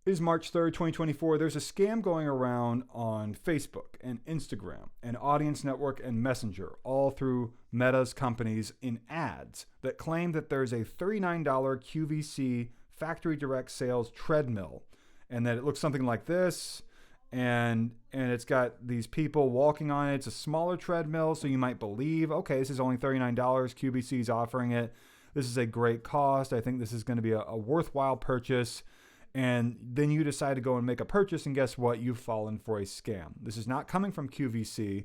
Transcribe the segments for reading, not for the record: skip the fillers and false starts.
It is March 3rd, 2024. There's a scam going around on Facebook and Instagram and Audience Network and Messenger, all through Meta's companies in ads that claim that there's a $39 QVC factory direct sales treadmill and that it looks something like this. And it's got these people walking on it. It's a smaller treadmill, so you might believe, okay, this is only $39. QVC is offering it. This is a great cost. I think this is going to be a worthwhile purchase. And then you decide to go and make a purchase, and guess what? You've fallen for a scam. This is not coming from QVC.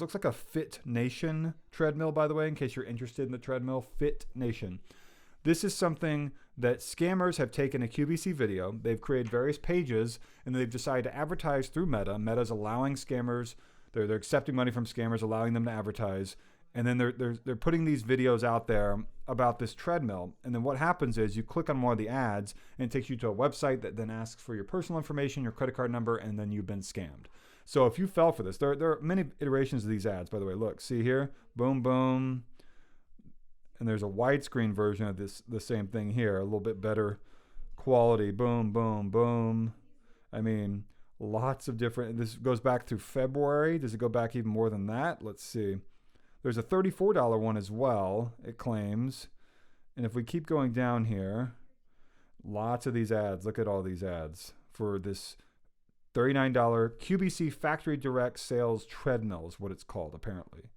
Looks like a Fit Nation treadmill, by the way, in case you're interested in the treadmill, Fit Nation. This is something that scammers have taken a QVC video. They've created various pages, and they've decided to advertise through Meta. Meta's allowing scammers, they're accepting money from scammers, allowing them to advertise. And then they're putting these videos out there about this treadmill. And then what happens is you click on one of the ads and it takes you to a website that then asks for your personal information, your credit card number, and then you've been scammed. So if you fell for this, there are many iterations of these ads, by the way. Look, see here, boom, boom. And there's a widescreen version of the same thing here, a little bit better quality, boom, boom, boom. I mean, lots of different, this goes back through February. Does it go back even more than that? Let's see. There's a $34 one as well, it claims. And if we keep going down here, lots of these ads. Look at all these ads for this $39 QVC factory direct sales treadmill is what it's called, apparently.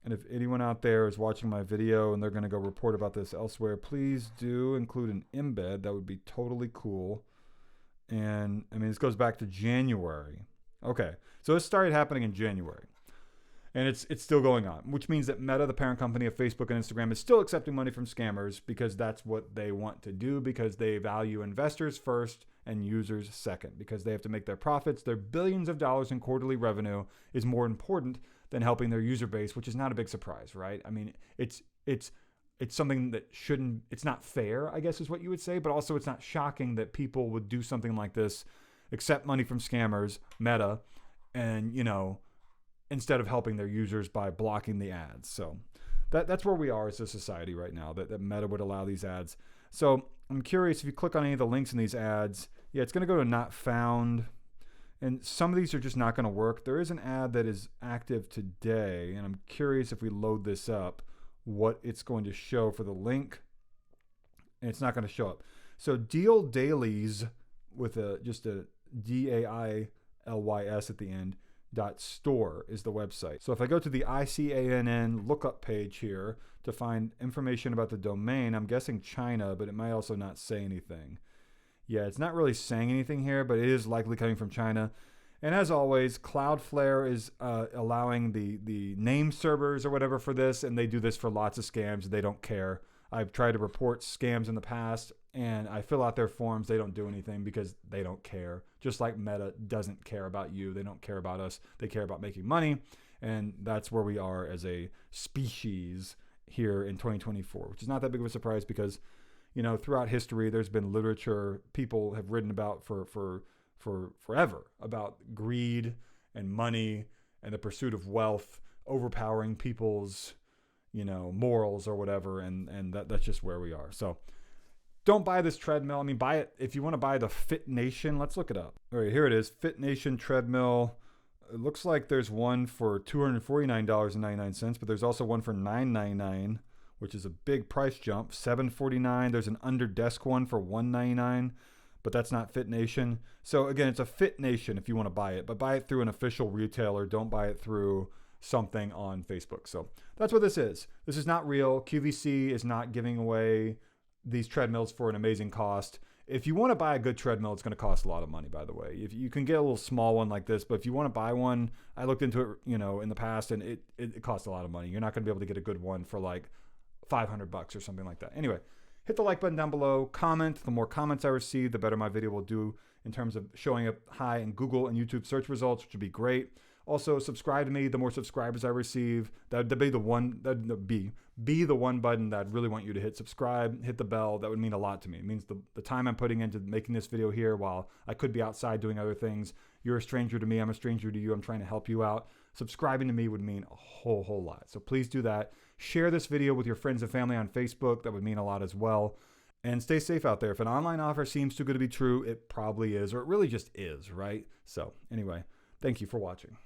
And if anyone out there is watching my video and they're going to go report about this elsewhere, please do include an embed. That would be totally cool. And I mean, this goes back to January. Okay, so this started happening in January. And it's still going on, which means that Meta, the parent company of Facebook and Instagram, is still accepting money from scammers because that's what they want to do, because they value investors first and users second, because they have to make their profits. Their billions of dollars in quarterly revenue is more important than helping their user base, which is not a big surprise, right? I mean, it's something that shouldn't, it's not fair, I guess is what you would say, but also it's not shocking that people would do something like this, accept money from scammers, Meta, and, instead of helping their users by blocking the ads. So that's where we are as a society right now, that Meta would allow these ads. So I'm curious, if you click on any of the links in these ads, it's going to go to not found. And some of these are just not going to work. There is an ad that is active today, and I'm curious if we load this up, what it's going to show for the link. And it's not going to show up. So dealdailys, with just a DAILYS at the end, .store is the website. So if I go to the ICANN lookup page here to find information about the domain, I'm guessing China, but it might also not say anything. Yeah, it's not really saying anything here, but it is likely coming from China. And as always, Cloudflare is allowing the name servers or whatever for this, and they do this for lots of scams. They don't care. I've tried to report scams in the past, and I fill out their forms. They don't do anything because they don't care. Just like Meta doesn't care about you. They don't care about us. They care about making money. And that's where we are as a species here in 2024, which is not that big of a surprise because, throughout history, there's been literature people have written about for forever about greed and money and the pursuit of wealth overpowering people's morals or whatever, and that's just where we are. So don't buy this treadmill. I mean, buy it if you want to buy the Fit Nation. Let's look it up. All right, here it is, Fit Nation treadmill. It looks like there's one for $249.99, but there's also one for $999, which is a big price jump. $749. There's an under desk one for $199, but that's not Fit Nation. So again, it's a Fit Nation if you want to buy it, but buy it through an official retailer. Don't buy it through something on Facebook. So that's what this is. This is not real. QVC is not giving away these treadmills for an amazing cost. If you want to buy a good treadmill, it's going to cost a lot of money, by the way. If you can get a little small one like this, but if you want to buy one, I looked into it, in the past, and it costs a lot of money. You're not going to be able to get a good one for like $500 or something like that. Anyway, hit the like button down below, comment. The more comments I receive, the better my video will do in terms of showing up high in Google and YouTube search results, which would be great. Also, subscribe to me. The more subscribers I receive, that'd be the one button that I'd really want you to hit. Subscribe, hit the bell. That would mean a lot to me. It means the time I'm putting into making this video here, while I could be outside doing other things. You're a stranger to me. I'm a stranger to you. I'm trying to help you out. Subscribing to me would mean a whole lot. So please do that. Share this video with your friends and family on Facebook. That would mean a lot as well. And stay safe out there. If an online offer seems too good to be true, it probably is, or it really just is, right? So anyway, thank you for watching.